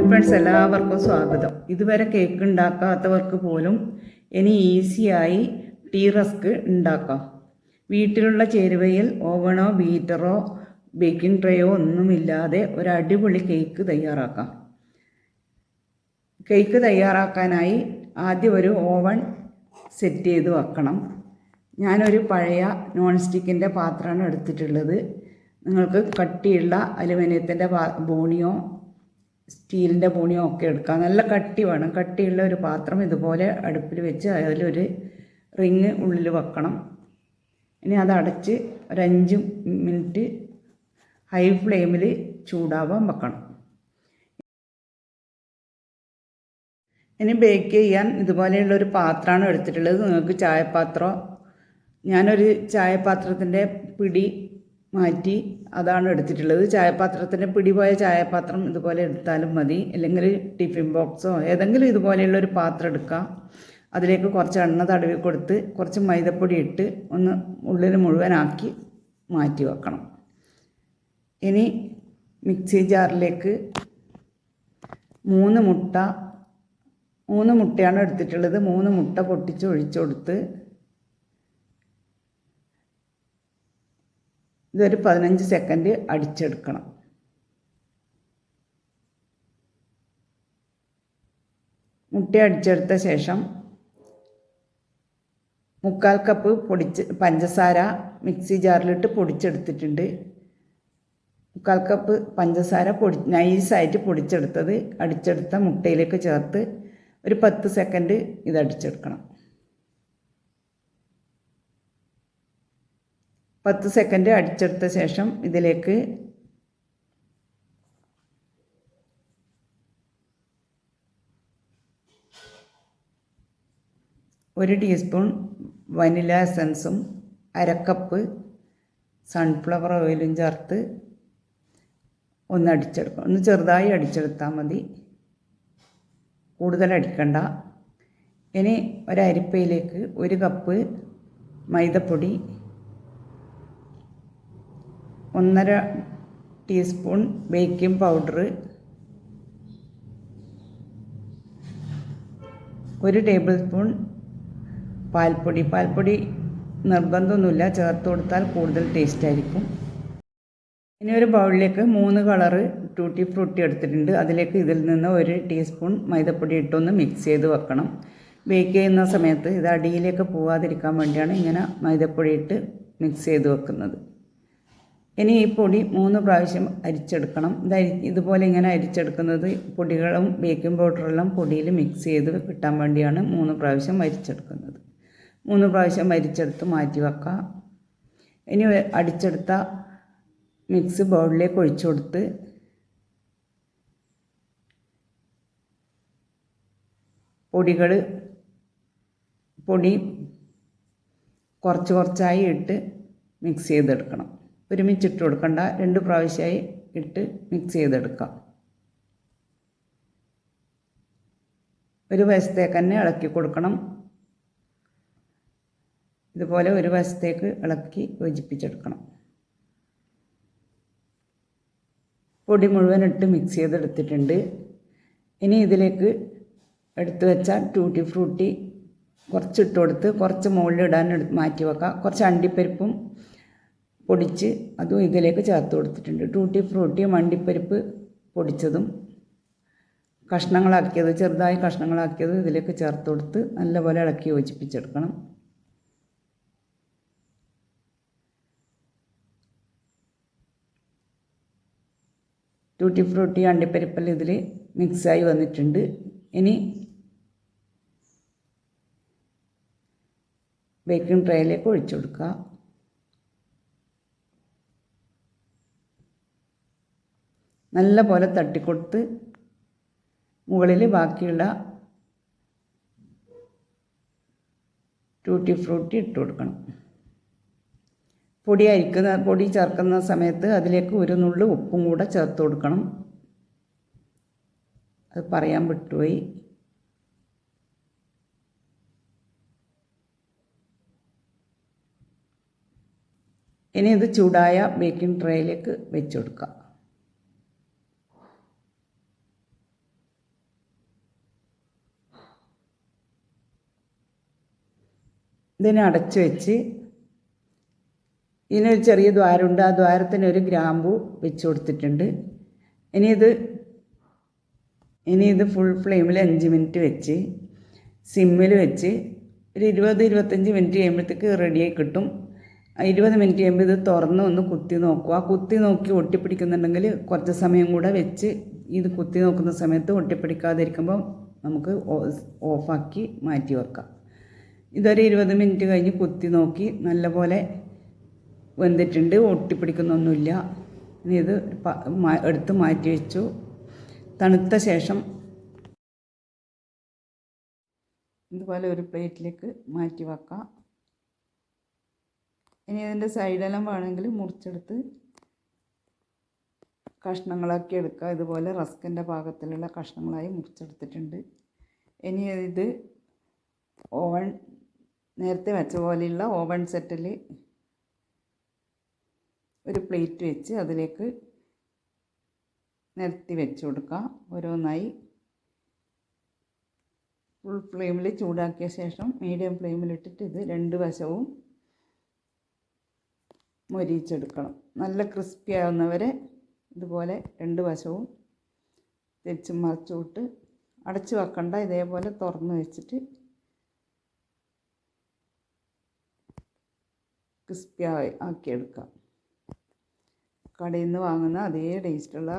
Friends, എല്ലാവർക്കും സ്വാഗതം. ഇതുവരെ കേക്ക് ഉണ്ടാക്കാത്തവർക്ക് പോലും ഇനി ഈസിയായി ടീ റസ്ക് ഉണ്ടാക്കാം. വീട്ടിലുള്ള ചേരുവയിൽ ഓവനോ ബീറ്ററോ ബേക്കിംഗ് ട്രേയോ ഒന്നുമില്ലാതെ ഒരു അടിപൊളി കേക്ക് തയ്യാറാക്കാം. കേക്ക് തയ്യാറാക്കാനായി ആദ്യം ഒരു ഓവൻ സെറ്റ് ചെയ്ത് വെക്കണം. ഞാനൊരു പഴയ നോൺ സ്റ്റിക്കിൻ്റെ പാത്രമാണ് എടുത്തിട്ടുള്ളത്. നിങ്ങൾക്ക് കട്ടിയുള്ള അലുമിനിയത്തിൻ്റെ ബോണിയോ സ്റ്റീലിൻ്റെ ബോണിയോ ഒക്കെ എടുക്കാം. നല്ല കട്ടി വേണം. കട്ടിയുള്ള ഒരു പാത്രം ഇതുപോലെ അടുപ്പിൽ വെച്ച് അതിലൊരു റിങ് ഉള്ളിൽ വെക്കണം. ഇനി അത് അടച്ച് ഒരു 5 മിനിറ്റ് ഹൈ ഫ്ലെയിമിൽ ചൂടാവാൻ വെക്കണം. ഇനി ബേക്ക് ചെയ്യാൻ ഇതുപോലെയുള്ളൊരു പാത്രമാണ് എടുത്തിട്ടുള്ളത്. നിങ്ങൾക്ക് ചായപാത്രം, ഞാനൊരു ചായപാത്രത്തിൻ്റെ പിടി മാറ്റി അതാണ് എടുത്തിട്ടുള്ളത്. ചായപാത്രത്തിൻ്റെ പിടി പോയ ചായപാത്രം ഇതുപോലെ എടുത്താലും മതി. അല്ലെങ്കിൽ ടിഫിൻ ബോക്സോ ഏതെങ്കിലും ഇതുപോലെയുള്ളൊരു പാത്രം എടുക്കാം. അതിലേക്ക് കുറച്ച് എണ്ണ തടവി കൊടുത്ത് കുറച്ച് മൈദപ്പൊടി ഇട്ട് ഒന്ന് ഉള്ളിൽ മുഴുവനാക്കി മാറ്റി വെക്കണം. ഇനി മിക്സി ജാറിലേക്ക് 3 മുട്ടയാണ് എടുത്തിട്ടുള്ളത്. 3 മുട്ട പൊട്ടിച്ച് ഒഴിച്ചു കൊടുത്ത് ഇതൊരു 15 സെക്കൻഡ് അടിച്ചെടുക്കണം. മുട്ട അടിച്ചെടുത്ത ശേഷം 3/4 കപ്പ് പഞ്ചസാര മിക്സി ജാറിലിട്ട് പൊടിച്ചെടുത്തിട്ടുണ്ട്. 3/4 കപ്പ് പഞ്ചസാര നൈസായിട്ട് പൊടിച്ചെടുത്തത് അടിച്ചെടുത്ത മുട്ടയിലേക്ക് ചേർത്ത് ഒരു 10 സെക്കൻഡ് ഇത് അടിച്ചെടുക്കണം. 10 സെക്കൻഡ് അടിച്ചെടുത്ത ശേഷം ഇതിലേക്ക് 1 ടീസ്പൂൺ വനില എസൻസും 1/2 കപ്പ് സൺഫ്ലവർ ഓയിലും ചേർത്ത് ഒന്ന് അടിച്ചെടുക്കണം. ഒന്ന് ചെറുതായി അടിച്ചെടുത്താൽ മതി, കൂടുതൽ അടിക്കണ്ട. ഇനി ഒരു അരിപ്പയിലേക്ക് 1 കപ്പ് മൈദപ്പൊടി, 1/2 teaspoon baking powder, 1 table spoon പാൽപ്പൊടി നിർബന്ധമൊന്നുമില്ല, ചേർത്ത് കൊടുത്താൽ കൂടുതൽ ടേസ്റ്റ് ആയിരിക്കും. ഇനി ഒരു ബൗളിലേക്ക് 3 കളറ് ടൂട്ടി ഫ്രൂട്ടി എടുത്തിട്ടുണ്ട്. അതിലേക്ക് ഇതിൽ നിന്ന് 1 ടീസ്പൂൺ മൈദപ്പൊടി ഇട്ടൊന്ന് മിക്സ് ചെയ്ത് വെക്കണം. ബേക്ക് ചെയ്യുന്ന സമയത്ത് ഇത് അടിയിലേക്ക് പോവാതിരിക്കാൻ വേണ്ടിയാണ് ഇങ്ങനെ മൈദപ്പൊടി ഇട്ട് മിക്സ് ചെയ്ത് വെക്കുന്നത്. ഇനി ഈ പൊടി 3 പ്രാവശ്യം അരിച്ചെടുക്കണം. ഇതുപോലെ ഇങ്ങനെ അരിച്ചെടുക്കുന്നത് പൊടികളും ബേക്കിംഗ് പൗഡറെല്ലാം പൊടിയിൽ മിക്സ് ചെയ്ത് കിട്ടാൻ വേണ്ടിയാണ് 3 പ്രാവശ്യം അരിച്ചെടുക്കുന്നത്. 3 പ്രാവശ്യം അരിച്ചെടുത്ത് മാറ്റി വെക്കാം. ഇനി അടിച്ചെടുത്ത മിക്സ് ബൗളിലേക്ക് ഒഴിച്ചു കൊടുത്ത് പൊടി കുറച്ചായി ഇട്ട് മിക്സ് ചെയ്തെടുക്കണം. ഒരുമിച്ചിട്ട് കൊടുക്കണ്ട, 2 പ്രാവശ്യമായി ഇട്ട് മിക്സ് ചെയ്തെടുക്കാം. ഒരു വശത്തേക്ക് തന്നെ ഇളക്കി കൊടുക്കണം. ഇതുപോലെ ഒരു വശത്തേക്ക് ഇളക്കി യോജിപ്പിച്ചെടുക്കണം. പൊടി മുഴുവൻ ഇട്ട് മിക്സ് ചെയ്തെടുത്തിട്ടുണ്ട്. ഇനി ഇതിലേക്ക് എടുത്തു വെച്ച ടൂട്ടി ഫ്രൂട്ടി കുറച്ചിട്ട് കൊടുത്ത് കുറച്ച് മുകളിലിടാൻ മാറ്റി വെക്കാം. കുറച്ച് അണ്ടിപ്പരിപ്പും പൊടിച്ച് അതും ഇതിലേക്ക് ചേർത്ത് കൊടുത്തിട്ടുണ്ട്. ടൂട്ടി ഫ്രൂട്ടിയും അണ്ടിപ്പരിപ്പ് പൊടിച്ചതും ചെറുതായി കഷ്ണങ്ങളാക്കിയതും ഇതിലേക്ക് ചേർത്ത് കൊടുത്ത് നല്ലപോലെ ഇളക്കി യോജിപ്പിച്ചെടുക്കണം. ടൂട്ടി ഫ്രൂട്ടി അണ്ടിപ്പരിപ്പെല്ലാം ഇതിൽ മിക്സായി വന്നിട്ടുണ്ട്. ഇനി ബേക്കിംഗ് ട്രേയിലേക്ക് ഒഴിച്ചു കൊടുക്കുക. നല്ല പോലെ തട്ടിക്കൊടുത്ത് മുകളിൽ ബാക്കിയുള്ള ടൂട്ടി ഫ്രൂട്ടി ഇട്ട് കൊടുക്കണം. പൊടി ചേർക്കുന്ന സമയത്ത് അതിലേക്ക് 1 നുള്ളു ഉപ്പും കൂടെ ചേർത്ത് കൊടുക്കണം. അത് പറയാൻ വിട്ടുപോയി. ഇനി ഇത് ചൂടായ ബേക്കിംഗ് ട്രേയിലേക്ക് വെച്ച് കൊടുക്കാം. ഇതിനെ അടച്ചു വെച്ച് ഇതിനൊരു ചെറിയ ദ്വാരമുണ്ട്, ആ ദ്വാരത്തിന് ഒരു ഗ്രാമ്പു വെച്ച് കൊടുത്തിട്ടുണ്ട്. ഇനി ഇത് ഫുൾ ഫ്ലെയിമിൽ 5 മിനിറ്റ് വെച്ച് സിമ്മിൽ വെച്ച് ഒരു 20-25 മിനിറ്റ് കഴിയുമ്പോഴത്തേക്ക് റെഡിയായി കിട്ടും. 20 മിനിറ്റ് കഴിയുമ്പോൾ ഇത് തുറന്ന് ഒന്ന് കുത്തി നോക്കുക. കുത്തി നോക്കി ഒട്ടിപ്പിടിക്കുന്നുണ്ടെങ്കിൽ കുറച്ച് സമയം കൂടെ വെച്ച് ഇത് കുത്തി നോക്കുന്ന സമയത്ത് ഒട്ടിപ്പിടിക്കാതിരിക്കുമ്പോൾ നമുക്ക് ഓഫാക്കി മാറ്റി വെക്കാം. ഇതൊരു 20 മിനിറ്റ് കഴിഞ്ഞ് കുത്തി നോക്കി നല്ലപോലെ വെന്തിട്ടുണ്ട്, ഒട്ടിപ്പിടിക്കുന്നൊന്നുമില്ല. ഇനി ഇത് എടുത്ത് മാറ്റി വെച്ചു. തണുത്ത ശേഷം ഇതുപോലെ ഒരു പ്ലേറ്റിലേക്ക് മാറ്റി വെക്കാം. ഇനി ഇതിൻ്റെ സൈഡെല്ലാം വേണമെങ്കിൽ മുറിച്ചെടുത്ത് കഷ്ണങ്ങളാക്കി എടുക്കുക. ഇതുപോലെ റസ്കിൻ്റെ പാകത്തിലുള്ള കഷ്ണങ്ങളായി മുറിച്ചെടുത്തിട്ടുണ്ട്. ഇനി ഇത് നേരത്തെ വെച്ച പോലെയുള്ള ഓവൻ സെറ്റിൽ ഒരു പ്ലേറ്റ് വെച്ച് അതിലേക്ക് നിരത്തി വെച്ച് കൊടുക്കുക. ഓരോന്നായി ഫുൾ ഫ്ലെയിമിൽ ചൂടാക്കിയ ശേഷം മീഡിയം ഫ്ലെയിമിലിട്ടിട്ട് ഇത് 2 വശവും മൊരിയിച്ചെടുക്കണം. നല്ല ക്രിസ്പി ആവുന്നവരെ ഇതുപോലെ 2 വശവും തിരിച്ച് മറിച്ചു വിട്ട് അടച്ച് വെക്കണ്ട, ഇതേപോലെ തുറന്ന് വെച്ചിട്ട് ക്രിസ്പി ആക്കിയെടുക്കാം. കടയിൽ നിന്ന് വാങ്ങുന്ന അതേ ടേസ്റ്റുള്ള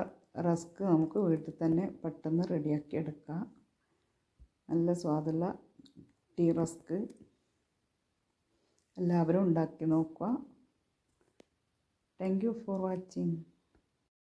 റസ്ക് നമുക്ക് വീട്ടിൽ തന്നെ പെട്ടെന്ന് റെഡിയാക്കി എടുക്കാം. നല്ല സ്വാദുള്ള ടീ റസ്ക് എല്ലാവരും ഉണ്ടാക്കി നോക്കുക. Thank you for watching.